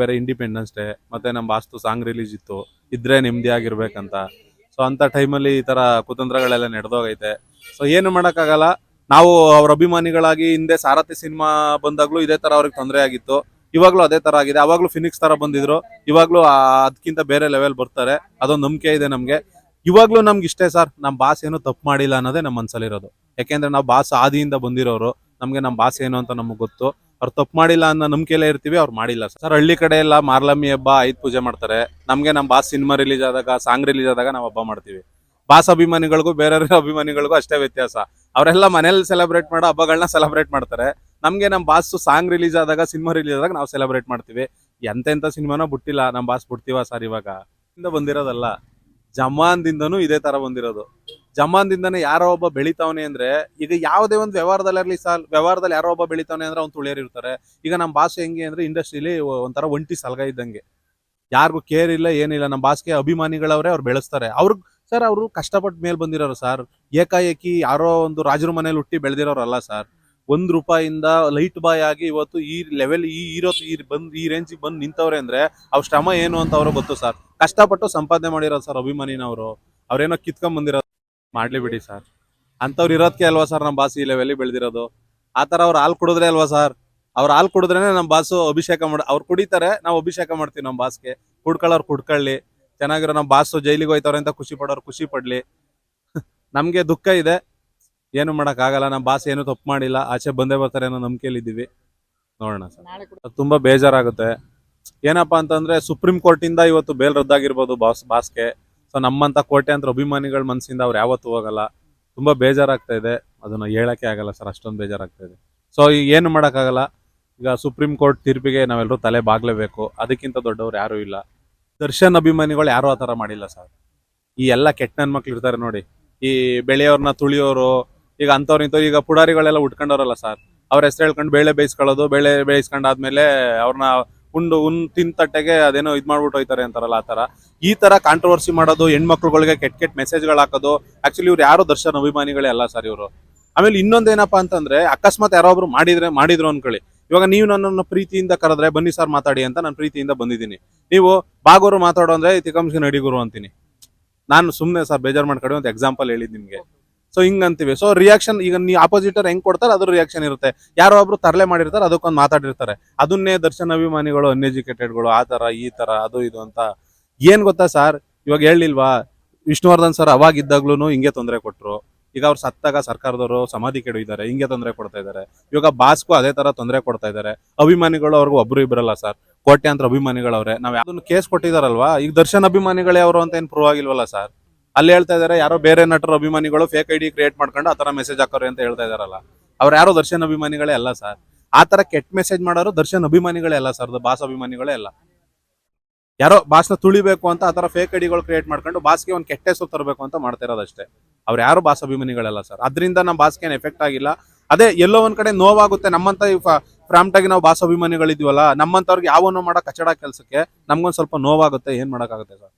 ಬೇರೆ independence day ಮತ್ತೆ ನಮ್ಮ ಬಾಸ್ತು ಸಾಂಗ್ ರಿಲೀಸ್ ಇತ್ತು, ಇದ್ರೆ ನೆಮ್ಮದಿ ಆಗಿರ್ಬೇಕಂತ. ಸೊ ಅಂತ ಟೈಮಲ್ಲಿ ಈ ತರ ಕುತಂತ್ರಗಳೆಲ್ಲ ನಡೆದೋಗೈತೆ. ಸೊ ಏನು ಮಾಡೋಕ್ಕಾಗಲ್ಲ. ನಾವು ಅವ್ರ ಅಭಿಮಾನಿಗಳಾಗಿ ಹಿಂದೆ ಸಾರಥಿ ಸಿನಿಮಾ ಬಂದಾಗ್ಲೂ ಇದೇ ತರ ಅವ್ರಿಗೆ ತೊಂದರೆ ಆಗಿತ್ತು. ಇವಾಗ್ಲೂ ಅದೇ ತರ ಆಗಿದೆ. ಅವಾಗ್ಲೂ ಫಿನಿಕ್ಸ್ ತರ ಬಂದಿದ್ರು, ಇವಾಗ್ಲೂ ಅದಕ್ಕಿಂತ ಬೇರೆ ಲೆವೆಲ್ ಬರ್ತಾರೆ, ಅದೊಂದು ನಂಬಿಕೆ ಇದೆ ನಮ್ಗೆ. ಇವಾಗ್ಲೂ ನಮ್ಗೆ ಇಷ್ಟೇ ಸರ್, ನಮ್ ಬಾಸ್ ಏನು ತಪ್ಪು ಮಾಡಿಲ್ಲ ಅನ್ನೋದೇ ನಮ್ಮ ಮನ್ಸಲ್ಲಿರೋದು. ಯಾಕೆಂದ್ರೆ ನಾವು ಬಾಸ್ ಆದಿಯಿಂದ ಬಂದಿರೋರು, ನಮ್ಗೆ ನಮ್ಮ ಬಾಸ್ ಏನು ಅಂತ ನಮ್ಗೆ ಗೊತ್ತು. ಅವ್ರು ತಪ್ಪು ಮಾಡಿಲ್ಲ ಅನ್ನೋ ನಂಬಿಕೆಯಲ್ಲೇ ಇರ್ತೀವಿ, ಅವ್ರು ಮಾಡಿಲ್ಲ ಸರ್. ಹಳ್ಳಿ ಕಡೆ ಎಲ್ಲ ಮಾರ್ಲಮ್ಮಿ ಹಬ್ಬ 5 ಪೂಜೆ ಮಾಡ್ತಾರೆ. ನಮ್ಗೆ ನಮ್ಮ ಬಾಸ್ ಸಿನಿಮಾ ರಿಲೀಸ್ ಆದಾಗ, ಸಾಂಗ್ ರಿಲೀಸ್ ಆದಾಗ ನಾವು ಹಬ್ಬ ಮಾಡ್ತೀವಿ. ಬಾಸ್ ಅಭಿಮಾನಿಗಳಿಗೂ ಬೇರೆಯವ್ರ ಅಭಿಮಾನಿಗಳಿಗೂ ಅಷ್ಟೇ ವ್ಯತ್ಯಾಸ. ಅವರೆಲ್ಲ ಮನೇಲಿ ಸೆಲೆಬ್ರೇಟ್ ಮಾಡೋ ಹಬ್ಬಗಳನ್ನ ಸೆಲೆಬ್ರೇಟ್ ಮಾಡ್ತಾರೆ. ನಮ್ಗೆ ನಮ್ಮ ಬಾಸ್ ಸಾಂಗ್ ರಿಲೀಸ್ ಆದಾಗ, ಸಿನಿಮಾ ರಿಲೀಸ್ ಆದಾಗ ನಾವು ಸೆಲೆಬ್ರೇಟ್ ಮಾಡ್ತೀವಿ. ಎಂತೆಂತ ಸಿನಿಮಾನೋ ಬಿಟ್ಟಿಲ್ಲ, ನಮ್ಮ ಬಾಸ್ ಬಿಡ್ತೀವ ಸರ್. ಇವಾಗ ಬಂದಿರೋದಲ್ಲ, ಜಮಾನ್ದಿಂದನೂ ಇದೇ ತರ ಬಂದಿರೋದು. ಜಮಾನ್ದಿಂದನೇ ಯಾರೋ ಒಬ್ಬ ಬೆಳಿತಾವನೆ ಅಂದ್ರೆ, ಈಗ ಯಾವುದೇ ಒಂದು ವ್ಯವಹಾರದಲ್ಲಿ ಸರ್, ವ್ಯವಹಾರದಲ್ಲಿ ಯಾರೋ ಒಬ್ಬ ಬೆಳಿತಾವನೆ ಅಂದ್ರೆ ಅವ್ನು ತುಳಿಯರಿರ್ತಾರೆ. ಈಗ ನಮ್ಮ ಬಾಸ್ ಹೆಂಗೆ ಅಂದ್ರೆ, ಇಂಡಸ್ಟ್ರಿಲಿ ಒಂಥರ ಒಂಟಿ ಸಲಗ ಇದ್ದಂಗೆ, ಯಾರಿಗೂ ಕೇರ್ ಇಲ್ಲ, ಏನಿಲ್ಲ. ನಮ್ಮ ಬಾಸ್ಗೆ ಅಭಿಮಾನಿಗಳವ್ರೆ, ಅವ್ರು ಬೆಳೆಸ್ತಾರೆ. ಅವ್ರಿಗೆ ಸರ್, ಅವರು ಕಷ್ಟಪಟ್ಟು ಮೇಲ್ ಬಂದಿರೋರು ಸರ್. ಏಕಾಏಕಿ ಯಾರೋ ಒಂದು ರಾಜರ ಮನೇಲಿ ಹುಟ್ಟಿ ಬೆಳೆದಿರೋರಲ್ಲ ಸರ್. ₹1 ಲೈಟ್ ಬಾಯ್ ಆಗಿ ಇವತ್ತು ಈ ಲೆವೆಲ್, ಈ ರೇಂಜಿಗೆ ಬಂದು ನಿಂತವ್ರೆ ಅಂದ್ರೆ ಅವ್ರ ಶ್ರಮ ಏನು ಅಂತ ಅವ್ರಿಗೆ ಗೊತ್ತು ಸರ್. ಕಷ್ಟಪಟ್ಟು ಸಂಪಾದನೆ ಮಾಡಿರೋದು ಸರ್ ಅಭಿಮಾನಿನವರು. ಅವ್ರೇನೋ ಕಿತ್ಕೊಂಡ್ ಬಂದಿರೋದು. ಮಾಡ್ಲಿ ಬಿಡಿ ಸರ್, ಅಂತವ್ರು ಇರೋದಕ್ಕೆ ಅಲ್ವಾ ಸರ್ ನಮ್ಮ ಬಾಸ್ ಈ ಲೆವೆಲ್ ಬೆಳೆದಿರೋದು. ಆತರ ಅವ್ರು ಹಾಲು ಕುಡಿದ್ರೆ ಅಲ್ವಾ ಸರ್, ಅವ್ರು ಹಾಲು ಕುಡಿದ್ರೇನೆ ನಮ್ಮ ಬಾಸು ಅಭಿಷೇಕ ಅವ್ರು ಕುಡಿತಾರೆ, ನಾವು ಅಭಿಷೇಕ ಮಾಡ್ತೀವಿ ನಮ್ಮ ಬಾಸ್ಗೆ. ಕುಡ್ಕೊಳ್ಳೋರು ಕುಡ್ಕೊಳ್ಳಿ, ಚೆನ್ನಾಗಿರೋ ನಮ್ಮ ಬಾಸು ಜೈಲಿಗೆ ಹೋಯ್ತವ್ರೆ ಅಂತ ಖುಷಿ ಪಡೋರು ಖುಷಿ ಪಡ್ಲಿ. ನಮ್ಗೆ ದುಃಖ ಇದೆ, ಏನು ಮಾಡಕ್ ಆಗಲ್ಲ. ನಮ್ಮ ಬಾಸ್ ಏನು ತಪ್ಪು ಮಾಡಿಲ್ಲ, ಆಚೆ ಬಂದೇ ಬರ್ತಾರೆ ಅನ್ನೋ ನಂಬಿಕೆಯಲ್ಲಿ ಇದ್ದೀವಿ. ನೋಡೋಣ ಸರ್. ತುಂಬಾ ಬೇಜಾರಾಗುತ್ತೆ. ಏನಪ್ಪಾ ಅಂತಂದ್ರೆ, ಸುಪ್ರೀಂ ಕೋರ್ಟ್ ಇಂದ ಇವತ್ತು ಬೇಲ್ ರದ್ದಾಗಿರ್ಬೋದು ಬಾಸ್ಗೆ. ಸೊ ನಮ್ಮಂತ ಕೋಟ್ಯಾಂತರ ಅಭಿಮಾನಿಗಳ ಮನಸ್ಸಿಂದ ಅವ್ರು ಯಾವತ್ತೂ ಹೋಗಲ್ಲ. ತುಂಬಾ ಬೇಜಾರಾಗ್ತಾ ಇದೆ, ಅದನ್ನ ಹೇಳಕ್ಕೆ ಆಗಲ್ಲ ಸರ್, ಅಷ್ಟೊಂದು ಬೇಜಾರಾಗ್ತಾ ಇದೆ. ಸೊ ಈಗ ಏನು ಮಾಡಕ್ಕಾಗಲ್ಲ. ಈಗ ಸುಪ್ರೀಂ ಕೋರ್ಟ್ ತೀರ್ಪಿಗೆ ನಾವೆಲ್ಲರೂ ತಲೆ ಬಾಗ್ಲೇಬೇಕು. ಅದಕ್ಕಿಂತ ದೊಡ್ಡವ್ರು ಯಾರು ಇಲ್ಲ. ದರ್ಶನ್ ಅಭಿಮಾನಿಗಳು ಯಾರು ಆ ತರ ಮಾಡಿಲ್ಲ ಸರ್. ಈ ಎಲ್ಲ ಕೆಟ್ಟ ನನ್ ಮಕ್ಳು ಇರ್ತಾರೆ ನೋಡಿ, ಈ ಬೆಳೆಯೋರ್ನ ತುಳಿಯೋರು, ಈಗ ಅಂತವ್ರು ಇಂಥವ್ರು, ಈಗ ಪುಡಾರಿಗಳೆಲ್ಲ ಉಟ್ಕೊಂಡವ್ರಲ್ಲ ಸರ್, ಅವ್ರ ಹೆಸರು ಹೇಳ್ಕೊಂಡು ಬೇಳೆ ಬೇಯಿಸ್ಕೊಳ್ಳೋದು, ಬೇಳೆ ಬೇಯಿಸ್ಕೊಂಡಾದ್ಮೇಲೆ ಅವ್ರನ್ನ ತಿನ್ ತಟ್ಟೆಗೆ ಅದೇನೋ ಇದ್ ಮಾಡ್ಬಿಟ್ಟು ಹೋಯ್ತಾರೆ ಅಂತಾರಲ್ಲ, ಆ ತರ ಈ ತರ ಕಾಂಟ್ರವರ್ಸಿ ಮಾಡೋದು, ಹೆಣ್ಮಕ್ಳುಗಳಿಗೆ ಕೆಟ್ಟ ಮೆಸೇಜ್ಗಳು ಹಾಕೋದು. ಆಕ್ಚುಲಿ ಇವ್ರು ಯಾರು ದರ್ಶನ್ ಅಭಿಮಾನಿಗಳೇ ಅಲ್ಲ ಸರ್ ಇವರು. ಆಮೇಲೆ ಇನ್ನೊಂದೇನಪ್ಪಾ ಅಂತಂದ್ರೆ, ಅಕಸ್ಮಾತ್ ಯಾರೋ ಒಬ್ರು ಮಾಡಿದ್ರು ಅನ್ಕೊಳ್ಳಿ. ಇವಾಗ ನೀವು ನನ್ನನ್ನು ಪ್ರೀತಿಯಿಂದ ಕರೆದ್ರೆ, ಬನ್ನಿ ಸರ್ ಮಾತಾಡಿ ಅಂತ ನಾನು ಪ್ರೀತಿಯಿಂದ ಬಂದಿದ್ದೀನಿ. ನೀವು ಬಾಗೋರು ಮಾತಾಡೋ ಅಂದ್ರೆ ತಿಕಂಶ ನಡಿಗುರು ಅಂತೀನಿ. ನಾನು ಸುಮ್ಮನೆ ಸರ್ ಬೇಜಾರ್ ಮಾಡ್ಕೊಡಿ ಅಂತ ಎಕ್ಸಾಂಪಲ್ ಹೇಳಿದ್ ನಿಮ್ಗೆ. ಸೊ ಹಿಂಗ್ ಅಂತೀವಿ. ಸೊ ರಿಯಾಕ್ಷನ್, ಈಗ ನೀವು ಆಪೋಸಿಟರ್ ಹೆಂಗ್ ಕೊಡ್ತಾರೆ ಅದ್ರ ರಿಯಾಕ್ಷನ್ ಇರುತ್ತೆ. ಯಾರೋ ಒಬ್ರು ತರಲೆ ಮಾಡಿರ್ತಾರೆ, ಅದಕ್ಕೊಂದು ಮಾತಾಡಿರ್ತಾರೆ. ಅದನ್ನೇ ದರ್ಶನ್ ಅಭಿಮಾನಿಗಳು, ಅನ್ಎಜುಕೇಟೆಡ್ಗಳು ಆ ತರ ಈ ತರ ಅದು ಇದು ಅಂತ. ಏನ್ ಗೊತ್ತಾ ಸರ್, ಇವಾಗ ಹೇಳಿಲ್ವಾ, ವಿಷ್ಣುವರ್ಧನ್ ಸರ್ ಅವಾಗಿದ್ದಾಗ್ಲೂ ಹಿಂಗೆ ತೊಂದರೆ ಕೊಟ್ರು. ಈಗ ಅವ್ರು ಸತ್ತಾಗ ಸರ್ಕಾರದವರು ಸಮಾಧಿ ಕೆಡವಿದ್ದಾರೆ, ಹಿಂಗೆ ತೊಂದರೆ ಕೊಡ್ತಾ ಇದ್ದಾರೆ. ಇವಾಗ ಬಾಸ್ಗೂ ಅದೇ ತರ ತೊಂದರೆ ಕೊಡ್ತಾ ಇದ್ದಾರೆ. ಅಭಿಮಾನಿಗಳು ಅವ್ರಿಗೂ ಒಬ್ರು ಇಬ್ರಲ್ಲ ಸರ್, ಕೋಟ್ಯಾಂತರ ಅಭಿಮಾನಿಗಳವ್ರೆ. ನಾವ್ ಯಾವ್ದನ್ನು ಕೇಸ್ ಕೊಟ್ಟಿದಾರಲ್ವಾ, ಈಗ ದರ್ಶನ್ ಅಭಿಮಾನಿಗಳೇ ಅವರು ಅಂತ ಏನ್ ಪ್ರೂವ್ ಆಗಿಲ್ವಲ್ಲ ಸರ್. ಅಲ್ಲಿ ಹೇಳ್ತಾ ಇದಾರೆ ಯಾರೋ ಬೇರೆ ನಟರ ಅಭಿಮಾನಿಗಳು ಫೇಕ್ ಐಡಿ ಕ್ರಿಯೇಟ್ ಮಾಡ್ಕೊಂಡು ಆತರ ಮೆಸೇಜ್ ಹಾಕೋರು ಅಂತ ಹೇಳ್ತಾ ಇದಾರಲ್ಲ. ಅವ್ರು ಯಾರೋ ದರ್ಶನ್ ಅಭಿಮಾನಿಗಳೇ ಅಲ್ಲ ಸರ್. ಆತರ ಕೆಟ್ಟ ಮೆಸೇಜ್ ಮಾಡೋರು ದರ್ಶನ್ ಅಭಿಮಾನಿಗಳೇ ಅಲ್ಲ ಸರ್, ಬಾಸ್ ಅಭಿಮಾನಿಗಳೇ ಅಲ್ಲ. ಯಾರೋ ಬಾಸ್ನ ತುಳಿಬೇಕು ಅಂತ ಆತರ ಫೇಕ್ ಐಡಿಗಳು ಕ್ರಿಯೇಟ್ ಮಾಡ್ಕೊಂಡು ಬಾಸ್ಗೆ ಒಂದು ಕೆಟ್ಟ ಹೆಸರು ತರಬೇಕು ಅಂತ ಮಾಡ್ತಾ ಇರೋದಷ್ಟೇ. ಅವ್ರು ಯಾರು ಬಾಸ್ ಅಭಿಮಾನಿಗಳಲ್ಲ ಸರ್. ಅದರಿಂದ ನಮ್ಮ ಬಾಸ್ಗೆ ಏನು ಎಫೆಕ್ಟ್ ಆಗಿಲ್ಲ. ಅದೇ ಎಲ್ಲೋ ಒಂದ್ ಕಡೆ ನೋವಾಗುತ್ತೆ. ನಮ್ಮಂತ ಫ್ರಾಂಟ್ ಆಗಿ ನಾವು ಬಾಸ್ ಅಭಿಮಾನಿಗಳಿದ್ವಲ್ಲ, ನಮ್ಮಂತವ್ರಿಗೆ ಯಾವನೋ ಮಾಡೋ ಕಚಡ ಕೆಲ್ಸಕ್ಕೆ ನಮ್ಗೊಂದ್ ಸ್ವಲ್ಪ ನೋವಾಗುತ್ತೆ. ಏನ್ ಮಾಡಕ್ಕಾಗುತ್ತೆ ಸರ್.